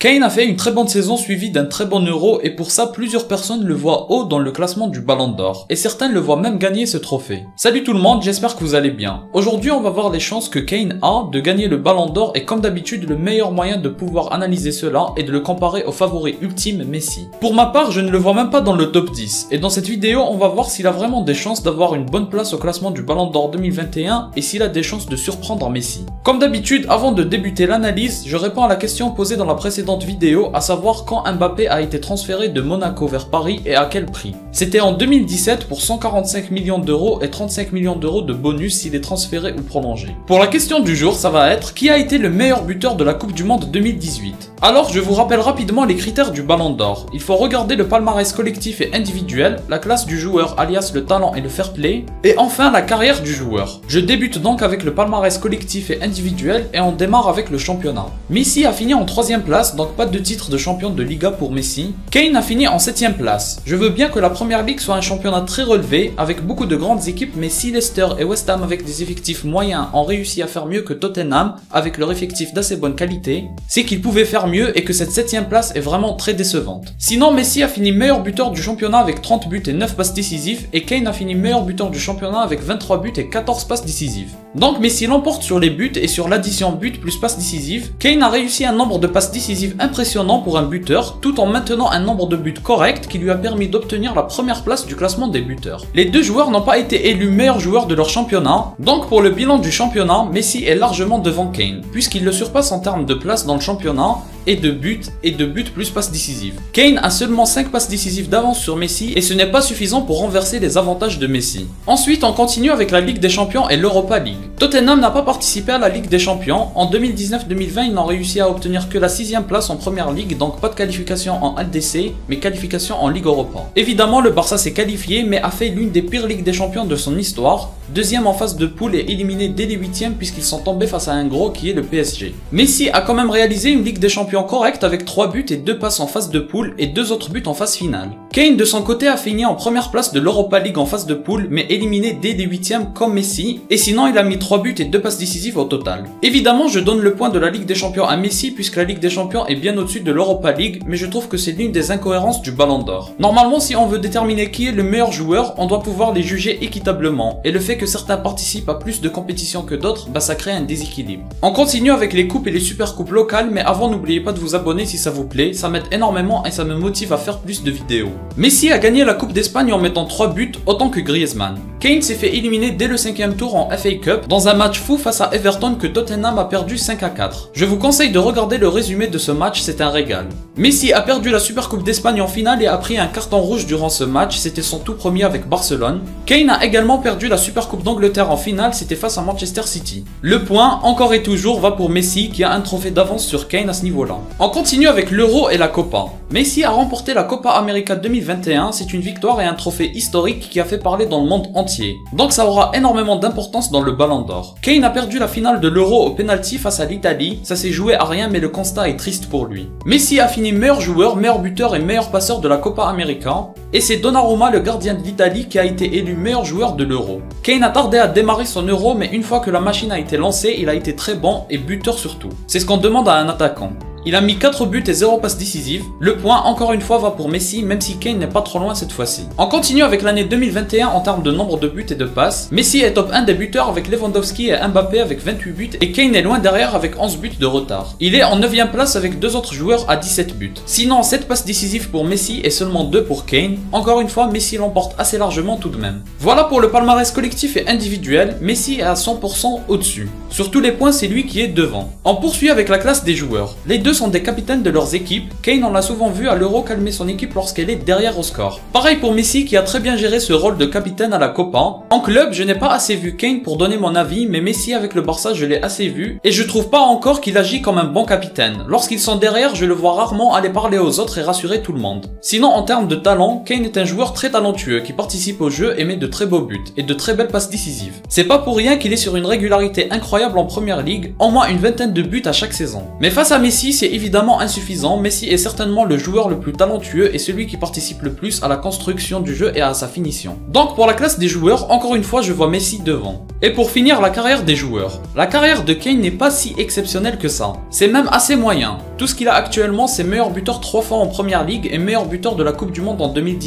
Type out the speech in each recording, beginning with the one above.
Kane a fait une très bonne saison suivie d'un très bon Euro et pour ça plusieurs personnes le voient haut dans le classement du Ballon d'Or et certains le voient même gagner ce trophée. Salut tout le monde, j'espère que vous allez bien. Aujourd'hui on va voir les chances que Kane a de gagner le Ballon d'Or et comme d'habitude le meilleur moyen de pouvoir analyser cela est de le comparer au favori ultime Messi. Pour ma part je ne le vois même pas dans le top 10 et dans cette vidéo on va voir s'il a vraiment des chances d'avoir une bonne place au classement du Ballon d'Or 2021 et s'il a des chances de surprendre Messi. Comme d'habitude avant de débuter l'analyse, je réponds à la question posée dans la précédente vidéo, à savoir quand Mbappé a été transféré de Monaco vers Paris et à quel prix. C'était en 2017 pour 145 millions d'euros et 35 millions d'euros de bonus s'il est transféré ou prolongé. Pour la question du jour, ça va être qui a été le meilleur buteur de la Coupe du Monde 2018. Alors je vous rappelle rapidement les critères du Ballon d'Or. Il faut regarder le palmarès collectif et individuel, la classe du joueur alias le talent et le fair play, et enfin la carrière du joueur. Je débute donc avec le palmarès collectif et individuel et on démarre avec le championnat. Messi a fini en 3ème place, donc pas de titre de champion de Liga pour Messi. Kane a fini en 7ème place. Je veux bien que la première ligue soit un championnat très relevé, avec beaucoup de grandes équipes, mais si Leicester et West Ham avec des effectifs moyens ont réussi à faire mieux que Tottenham, avec leur effectif d'assez bonne qualité, c'est qu'ils pouvaient faire mieux et que cette 7ème place est vraiment très décevante. Sinon Messi a fini meilleur buteur du championnat avec 30 buts et 9 passes décisives, et Kane a fini meilleur buteur du championnat avec 23 buts et 14 passes décisives. Donc Messi l'emporte sur les buts et sur l'addition buts plus passes décisives. Kane a réussi un nombre de passes décisives impressionnant pour un buteur, tout en maintenant un nombre de buts correct qui lui a permis d'obtenir la première place du classement des buteurs. Les deux joueurs n'ont pas été élus meilleurs joueurs de leur championnat, donc pour le bilan du championnat, Messi est largement devant Kane, puisqu'il le surpasse en termes de place dans le championnat, et de buts plus passes décisives. Kane a seulement 5 passes décisives d'avance sur Messi et ce n'est pas suffisant pour renverser les avantages de Messi. Ensuite on continue avec la Ligue des Champions et l'Europa League. Tottenham n'a pas participé à la Ligue des Champions. En 2019-2020 ils n'ont réussi à obtenir que la 6ème place en Première Ligue, donc pas de qualification en LDC mais qualification en Ligue Europa. Évidemment le Barça s'est qualifié mais a fait l'une des pires Ligues des Champions de son histoire. Deuxième en phase de poule et éliminé dès les 8ème puisqu'ils sont tombés face à un gros qui est le PSG. Messi a quand même réalisé une Ligue des Champions correcte avec 3 buts et 2 passes en phase de poule et 2 autres buts en phase finale. Kane de son côté a fini en première place de l'Europa League en phase de poule mais éliminé dès les 8ème comme Messi, et sinon il a mis 3 buts et 2 passes décisives au total. Évidemment je donne le point de la Ligue des Champions à Messi puisque la Ligue des Champions est bien au-dessus de l'Europa League, mais je trouve que c'est l'une des incohérences du Ballon d'Or. Normalement si on veut déterminer qui est le meilleur joueur, on doit pouvoir les juger équitablement, et le fait que certains participent à plus de compétitions que d'autres, ça crée un déséquilibre. On continue avec les coupes et les super coupes locales, mais avant n'oubliez pas de vous abonner si ça vous plaît, ça m'aide énormément et ça me motive à faire plus de vidéos. Messi a gagné la Coupe d'Espagne en mettant 3 buts autant que Griezmann. Kane s'est fait éliminer dès le 5ème tour en FA Cup dans un match fou face à Everton que Tottenham a perdu 5-4. Je vous conseille de regarder le résumé de ce match, c'est un régal. Messi a perdu la Super Coupe d'Espagne en finale et a pris un carton rouge durant ce match, c'était son tout premier avec Barcelone. Kane a également perdu la Super Coupe d'Angleterre en finale, c'était face à Manchester City. Le point, encore et toujours, va pour Messi qui a un trophée d'avance sur Kane à ce niveau-là. On continue avec l'Euro et la Copa. Messi a remporté la Copa América 2021, c'est une victoire et un trophée historique qui a fait parler dans le monde entier. Donc ça aura énormément d'importance dans le Ballon d'Or. Kane a perdu la finale de l'Euro au penalty face à l'Italie, ça s'est joué à rien mais le constat est triste pour lui. Messi a fini meilleur joueur, meilleur buteur et meilleur passeur de la Copa América, et c'est Donnarumma, le gardien de l'Italie, qui a été élu meilleur joueur de l'Euro. Kane a tardé à démarrer son Euro, mais une fois que la machine a été lancée, il a été très bon et buteur surtout. C'est ce qu'on demande à un attaquant. Il a mis 4 buts et 0 passes décisives. Le point, encore une fois, va pour Messi, même si Kane n'est pas trop loin cette fois-ci. On continue avec l'année 2021 en termes de nombre de buts et de passes. Messi est top 1 des buteurs avec Lewandowski et Mbappé avec 28 buts et Kane est loin derrière avec 11 buts de retard. Il est en 9ème place avec 2 autres joueurs à 17 buts. Sinon, 7 passes décisives pour Messi et seulement 2 pour Kane. Encore une fois, Messi l'emporte assez largement tout de même. Voilà pour le palmarès collectif et individuel. Messi est à 100% au-dessus. Sur tous les points, c'est lui qui est devant. On poursuit avec la classe des joueurs. Les deux sont des capitaines de leurs équipes. Kane, on l'a souvent vu à l'Euro calmer son équipe lorsqu'elle est derrière au score. Pareil pour Messi qui a très bien géré ce rôle de capitaine à la Copa. En club, je n'ai pas assez vu Kane pour donner mon avis, mais Messi avec le Barça, je l'ai assez vu et je trouve pas encore qu'il agit comme un bon capitaine. Lorsqu'ils sont derrière, je le vois rarement aller parler aux autres et rassurer tout le monde. Sinon, en termes de talent, Kane est un joueur très talentueux qui participe au jeu et met de très beaux buts et de très belles passes décisives. C'est pas pour rien qu'il est sur une régularité incroyable en première ligue, en moins une vingtaine de buts à chaque saison. Mais face à Messi, c'est évidemment insuffisant. Messi est certainement le joueur le plus talentueux et celui qui participe le plus à la construction du jeu et à sa finition. Donc pour la classe des joueurs, encore une fois je vois Messi devant. Et pour finir, la carrière des joueurs. La carrière de Kane n'est pas si exceptionnelle que ça. C'est même assez moyen. Tout ce qu'il a actuellement, c'est meilleur buteur 3 fois en première ligue et meilleur buteur de la Coupe du Monde en 2018.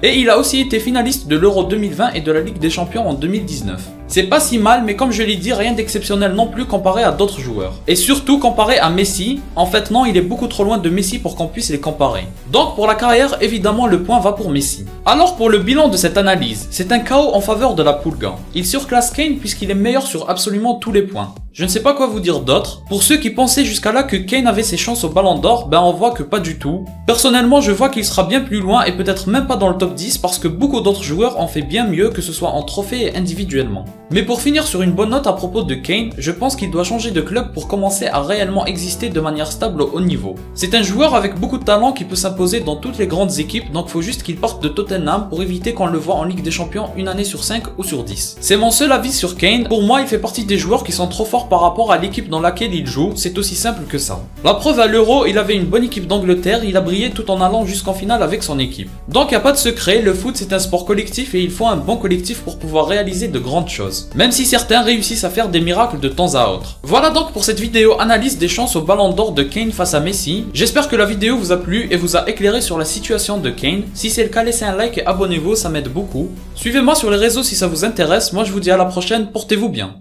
Et il a aussi été finaliste de l'Euro 2020 et de la Ligue des Champions en 2019. C'est pas si mal, mais comme je l'ai dit, rien d'exceptionnel non plus comparé à d'autres joueurs. Et surtout comparé à Messi, en fait non, il est beaucoup trop loin de Messi pour qu'on puisse les comparer. Donc pour la carrière, évidemment le point va pour Messi. Alors pour le bilan de cette analyse, c'est un KO en faveur de la Pulga. Il surclasse Kane puisqu'il est meilleur sur absolument tous les points. Je ne sais pas quoi vous dire d'autre. Pour ceux qui pensaient jusqu'à là que Kane avait ses chances au Ballon d'Or, ben on voit que pas du tout. Personnellement, je vois qu'il sera bien plus loin et peut-être même pas dans le top 10 parce que beaucoup d'autres joueurs ont fait bien mieux, que ce soit en trophée et individuellement. Mais pour finir sur une bonne note à propos de Kane, je pense qu'il doit changer de club pour commencer à réellement exister de manière stable au haut niveau. C'est un joueur avec beaucoup de talent qui peut s'imposer dans toutes les grandes équipes, donc faut juste qu'il parte de Tottenham pour éviter qu'on le voit en Ligue des Champions une année sur 5 ou sur 10. C'est mon seul avis sur Kane. Pour moi, il fait partie des joueurs qui sont trop forts par rapport à l'équipe dans laquelle il joue, c'est aussi simple que ça. La preuve à l'Euro, il avait une bonne équipe d'Angleterre, il a brillé tout en allant jusqu'en finale avec son équipe. Donc y a pas de secret, le foot c'est un sport collectif et il faut un bon collectif pour pouvoir réaliser de grandes choses. Même si certains réussissent à faire des miracles de temps à autre. Voilà donc pour cette vidéo analyse des chances au Ballon d'Or de Kane face à Messi. J'espère que la vidéo vous a plu et vous a éclairé sur la situation de Kane. Si c'est le cas, laissez un like et abonnez-vous, ça m'aide beaucoup. Suivez-moi sur les réseaux si ça vous intéresse. Moi je vous dis à la prochaine, portez-vous bien.